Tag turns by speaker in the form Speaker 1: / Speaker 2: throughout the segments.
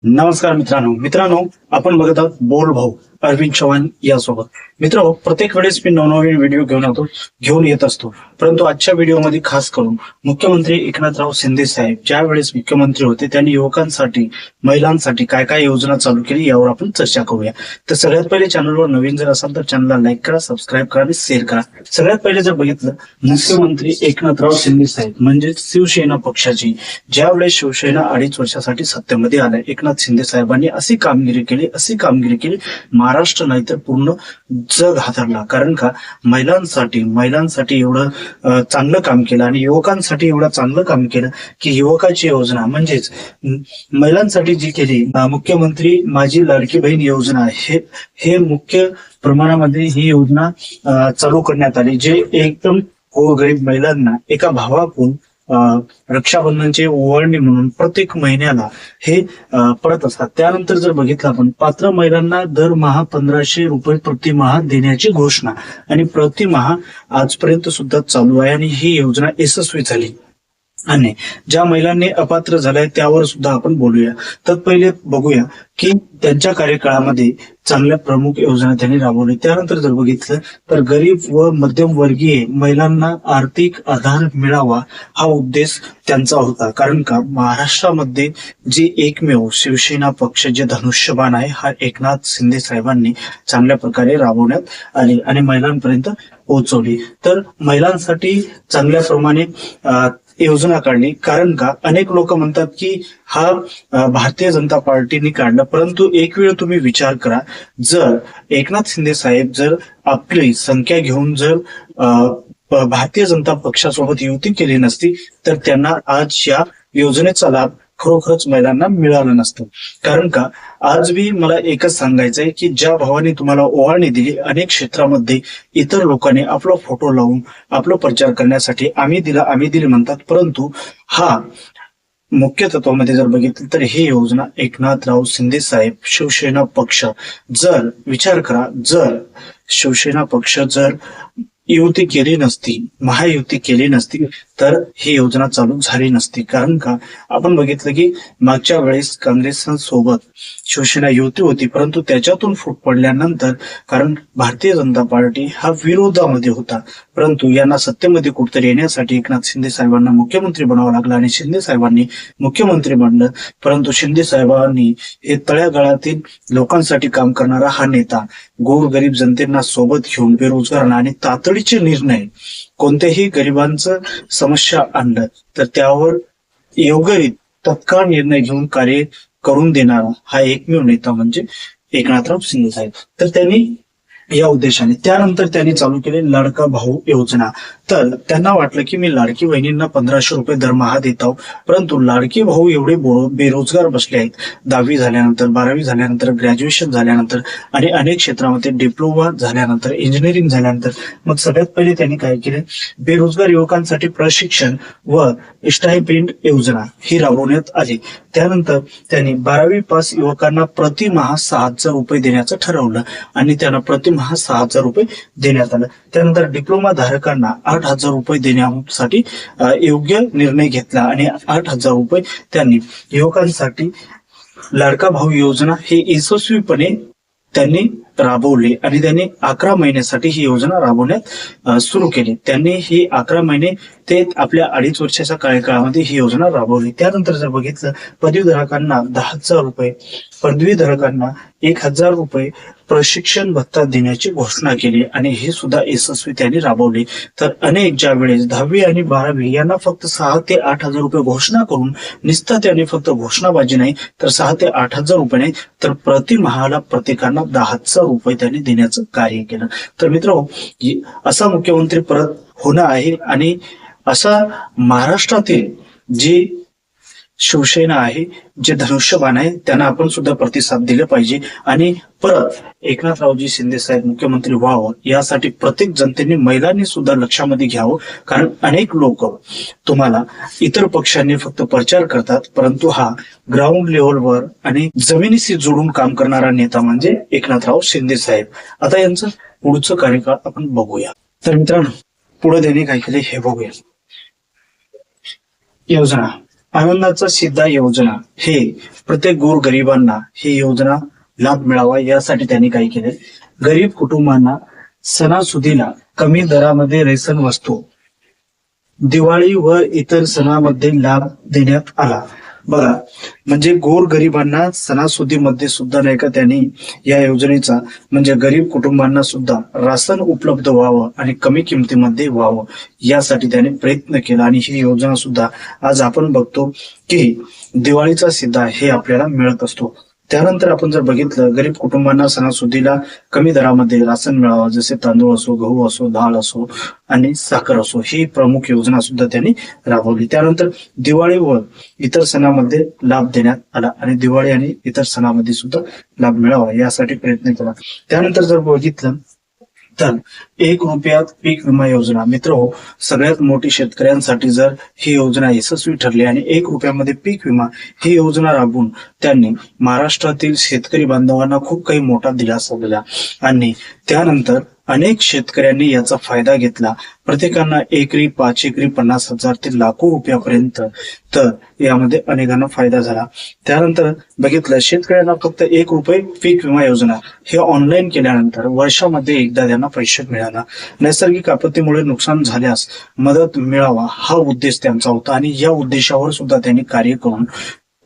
Speaker 1: नमस्कार मित्रांनो आपण बघत आहोत बोल भाऊ अरविंद चव्हाण यासोबत. प्रत्येक वेळेस मी नवनवीन व्हिडिओ घेऊन येत असतो, परंतु आजच्या व्हिडिओमध्ये खास करून मुख्यमंत्री एकनाथराव शिंदे साहेब ज्या वेळेस मुख्यमंत्री होते त्यांनी युवकांसाठी महिलांसाठी काय काय योजना चालू केली यावर आपण चर्चा करूया. तर सगळ्यात पहिले चॅनलवर नवीन जर असाल तर चॅनलला लाईक करा, सबस्क्राईब करा आणि शेअर करा. सगळ्यात पहिले जर बघितलं, मुख्यमंत्री एकनाथराव शिंदे साहेब म्हणजे शिवसेना पक्षाची ज्यावेळेस शिवसेना 2.5 वर्षासाठी सत्तेमध्ये आल्या, एकनाथ शिंदे साहेबांनी अशी कामगिरी केली महाराष्ट्र नाही तर पूर्ण जग हादरला. कारण का महिलांसाठी एवढं चांगलं काम केलं आणि युवकांसाठी एवढं चांगलं काम केलं की युवकाची योजना म्हणजेच महिलांसाठी जी केली मुख्यमंत्री माझी लाडकी बहीण योजना हे मुख्य प्रमाणामध्ये ही योजना चालू करण्यात आली, जे एकदम गरीब महिलांना एका भावाकडून रक्षाबंधनचे ओवाळणी म्हणून प्रत्येक महिन्याला हे पडत असतात. त्यानंतर जर बघितलं आपण, पात्र महिलांना दरमहा 1500 रुपये प्रतिमाह देण्याची घोषणा आणि प्रतिमाह आजपर्यंत सुद्धा चालू आहे आणि ही योजना यशस्वी झाली. आणि ज्या महिलांनी अपात्र झाल्या त्यावर सुद्धा आपण बोलूया. तर पहिले बघूया की त्यांच्या कार्यकाळामध्ये चांगल्या प्रमुख योजना त्यांनी राबवली. त्यानंतर जर बघितलं तर गरीब व मध्यमवर्गीय महिलांना आर्थिक आधार मिळावा हा उद्देश त्यांचा होता. कारण का महाराष्ट्रामध्ये जे एकमेव शिवसेना पक्ष जे धनुष्यबाण आहे हा एकनाथ शिंदे साहेबांनी चांगल्या प्रकारे राबवण्यात आली आणि महिलांपर्यंत पोहोचवली. तर महिलांसाठी चांगल्या प्रमाणे योजना काढली. कारण का अनेक लोक म्हणतात की हा भारतीय जनता पार्टीने काढला, परंतु एक वेळ तुम्ही विचार करा, जर एकनाथ शिंदे साहेब जर आपली संख्या घेऊन जर भारतीय जनता पक्षासोबत युती केली नसती तर त्यांना आज या योजनेचा लाभ खरोखरच महिलांना मिळालं नसतं. कारण का आज बी मला एकच सांगायचंय की ज्या भावाने तुम्हाला ओवाळणी दिली, अनेक क्षेत्रामध्ये इतर लोकांनी आपला फोटो लावून आपला प्रचार करण्यासाठी आम्ही दिले म्हणतात, परंतु हा मुख्य तत्वामध्ये जर बघितलं तर ही योजना एकनाथराव शिंदे साहेब शिवसेना पक्ष जर विचार करा, जर शिवसेना पक्ष जर युती केली नसती, महायुती केली नसती तर ही योजना चालू झाली नसती. कारण का आपण बघितलं की मागच्या वेळेस काँग्रेससोबत शिवसेना युती होती, परंतु त्याच्यातून फूट पडल्यानंतर कारण भारतीय जनता पार्टी हा विरोधामध्ये होता, परंतु यांना सत्तेमध्ये कुठतरी येण्यासाठी एकनाथ शिंदे साहेबांना मुख्यमंत्री बनावं लागलं आणि शिंदे साहेबांनी मुख्यमंत्री बनलं. परंतु शिंदे साहेबांनी हे तळ्यागाळातील लोकांसाठी काम करणारा हा नेता, गोरगरीब जनतेला सोबत घेऊन बेरोजगारांना आणि तातडीचे निर्णय कोणत्याही गरिबांचं समस्या आणलं तर त्यावर योग्य तत्काळ निर्णय घेऊन कार्य करून देणारा हा एकमेव नेता म्हणजे एकनाथराव शिंदे साहेब. तर त्यांनी या उद्देशाने त्यानंतर त्यांनी चालू केले लाडका भाऊ योजना. तर त्यांना वाटलं की मी लाडकी बहिणींना 1500 रुपये दरमहा देत आहोत, परंतु लाडके भाऊ एवढे बेरोजगार बसले आहेत, 10वी झाल्यानंतर 12वी झाल्यानंतर ग्रॅज्युएशन झाल्यानंतर आणि अनेक क्षेत्रामध्ये डिप्लोमा झाल्यानंतर इंजिनिअरिंग झाल्यानंतर मग सगळ्यात पहिले त्यांनी काय केले, बेरोजगार युवकांसाठी प्रशिक्षण व स्टायपेंड योजना ही राबवण्यात आली. त्यानंतर त्यांनी 12वी पास युवकांना प्रतिमाह 6000 रुपये देण्याचं ठरवलं आणि त्यांना प्रतिमाह 6000 रुपये देण्यात आलं. त्यानंतर डिप्लोमा धारकांना 8000 रुपये देण्यासाठी योग्य निर्णय घेतला आणि 8000 रुपये त्यांनी युवकांसाठी लाडका भाऊ योजना हे यशस्वीपणे त्यांनी राबवली आणि त्यांनी 11 महिन्यासाठी ही योजना राबवण्यात सुरू केली. त्यांनी ही 11 महिने ते आपल्या 2.5 वर्षाच्या कार्यकाळामध्ये ही योजना राबवली. त्यानंतर जर बघितलं, पदवीधारकांना 10,000 रुपये, पदवीधारकांना 1000 रुपये प्रशिक्षण भत्ता देण्याची घोषणा केली आणि हे सुद्धा यशस्वी त्यांनी राबवली. तर अनेक ज्या वेळेस 10वी आणि 12वी यांना फक्त 6 ते 8,000 रुपये घोषणा करून निसता त्यांनी फक्त घोषणाबाजी नाही तर 6 ते 8,000 रुपये नाही तर प्रतिमाहाला प्रत्येकांना 10,000 रुपये त्यांनी देण्याचं कार्य केलं. तर मित्रांनो, असा मुख्यमंत्री परत होणं आहे आणि असा महाराष्ट्रातील जे शिवसेना आहे, जे धनुष्यबाण आहे, त्यांना आपण सुद्धा प्रतिसाद दिले पाहिजे आणि परत एकनाथरावजी शिंदे साहेब मुख्यमंत्री व्हावं यासाठी प्रत्येक जनतेने, महिलांनी सुद्धा लक्षामध्ये घ्यावं. कारण अनेक लोक तुम्हाला इतर पक्षांनी फक्त प्रचार करतात, परंतु हा ग्राउंड लेवलवर आणि जमिनीशी जोडून काम करणारा नेता म्हणजे एकनाथराव शिंदे साहेब. आता यांचं पुढचं कार्यकाळ आपण बघूया. तर मित्रांनो, पुढे त्यांनी काय केले हे बघूया. योजना आनंदाचा सिद्धा योजना हे प्रत्येक गोरगरिबांना ही योजना लाभ मिळावा यासाठी त्यांनी काय केले, गरीब कुटुंबांना सणासुदीला कमी दरामध्ये रेशन वस्तू दिवाळी व इतर सणामध्ये लाभ देण्यात आला. बघा, म्हणजे गोरगरिबांना सणासुदीमध्ये सुद्धा नाही का त्यांनी या योजनेचा म्हणजे गरीब कुटुंबांना सुद्धा राशन उपलब्ध व्हावं आणि कमी किमतीमध्ये व्हावं यासाठी त्यांनी प्रयत्न केला. आणि ही योजना सुद्धा आज आपण बघतो की दिवाळीचा सिद्धा हे आपल्याला मिळत असतो. त्यानंतर आपण जर बघितलं, गरीब कुटुंबांना सणासुदीला कमी दरामध्ये राशन मिळावं, जसे तांदूळ असो, गहू असो, डाळ असो आणि साखर असो, ही प्रमुख योजना सुद्धा त्यांनी राबवली. त्यानंतर दिवाळी व इतर सणामध्ये लाभ देण्यात आला आणि दिवाळी आणि इतर सणामध्ये सुद्धा लाभ मिळावा यासाठी प्रयत्न केला. त्यानंतर जर बघितलं तर 1 रुपयात पीक विमा योजना, मित्र सगळ्यात मोठी शेतकऱ्यांसाठी जर ही योजना यशस्वी ठरली आणि 1 रुपयामध्ये पीक विमा ही योजना राबवून त्यांनी महाराष्ट्रातील शेतकरी बांधवांना खूप काही मोठा दिलासा दिला. आणि त्यानंतर अनेक शेतकऱ्यांनी याचा फायदा घेतला. प्रत्येकांना एकरी 5 एकरी 50,000 ते लाखो रुपयापर्यंत तर यामध्ये अनेकांना फायदा झाला. त्यानंतर बघितलं, शेतकऱ्यांना फक्त 1 रुपये पीक विमा योजना हे ऑनलाईन केल्यानंतर वर्षामध्ये एकदा त्यांना पैसे मिळाला. नैसर्गिक आपत्तीमुळे नुकसान झाल्यास मदत मिळावा हा उद्देश त्यांचा होता आणि या उद्देशावर सुद्धा त्यांनी कार्य करून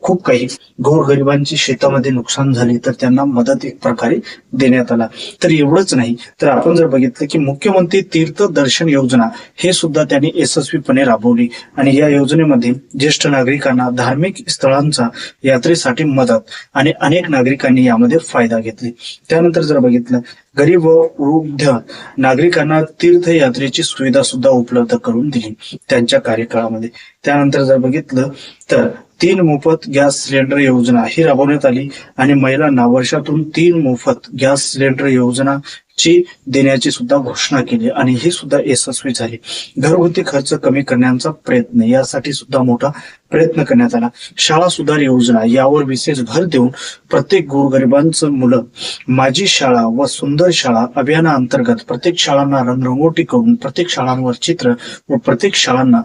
Speaker 1: खूप काही गोरगरिबांची शेतामध्ये नुकसान झाले तर त्यांना मदत एक प्रकारे देण्यात आला. तर एवढंच नाही तर आपण जर बघितलं की मुख्यमंत्री तीर्थ दर्शन योजना हे सुद्धा त्यांनी यशस्वीपणे राबवली आणि या योजनेमध्ये ज्येष्ठ नागरिकांना धार्मिक स्थळांचा यात्रेसाठी मदत आणि अनेक नागरिकांनी यामध्ये फायदा घेतले. त्यानंतर जर बघितलं, गरीब व वृद्ध नागरिकांना तीर्थयात्रेची सुविधा सुद्धा उपलब्ध करून दिली त्यांच्या कार्यकाळामध्ये. त्यानंतर जर बघितलं तर 3 मोफत गॅस सिलेंडर योजना ही राबवण्यात आली आणि महिलांना वर्षातून 3 मोफत गॅस सिलेंडर योजना ची देण्याची सुद्धा घोषणा केली आणि ही सुद्धा यशस्वी झाली. घरगुती खर्च कमी करण्याचा प्रयत्न यासाठी सुद्धा मोठा प्रयत्न करण्यात आला. शाळा सुधार योजना यावर विशेष भर देऊन प्रत्येक गोरगरिबांचं मुलं माझी शाळा व सुंदर शाळा अभियानाअंतर्गत प्रत्येक शाळांना रंगरंगोटी करून प्रत्येक शाळांवर चित्र व प्रत्येक शाळांना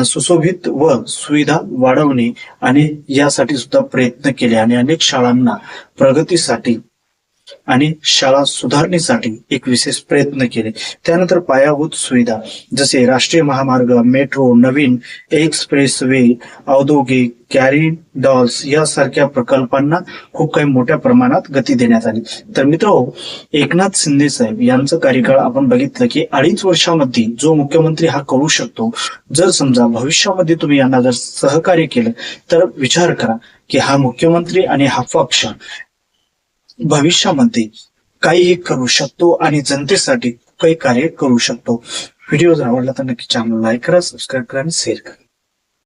Speaker 1: सुशोभित व सुविधा वाढवणे आणि यासाठी सुद्धा प्रयत्न केले आणि अनेक शाळांना प्रगतीसाठी आणि शाळा सुधारणेसाठी एक विशेष प्रयत्न केले. त्यानंतर पायाभूत सुविधा जसे राष्ट्रीय महामार्ग, मेट्रो, नवीन एक्सप्रेस वे, औद्योगिक कॉरिडॉर्स यासारख्या प्रकल्पांना खूप काही मोठ्या प्रमाणात गती देण्यात आली. तर मित्रांनो, एकनाथ शिंदे साहेब यांचं कार्यकाळ आपण बघितलं की 2.5 वर्षामध्ये जो मुख्यमंत्री हा करू शकतो. जर समजा भविष्यामध्ये तुम्ही यांना जर सहकार्य केलं तर विचार करा की हा मुख्यमंत्री आणि हा पक्ष भविष्यामध्ये काहीही करू शकतो आणि जनतेसाठी काही कार्य करू शकतो. व्हिडिओ जर आवडला तर नक्की चॅनल लाईक करा, सबस्क्राईब करा आणि शेअर करा.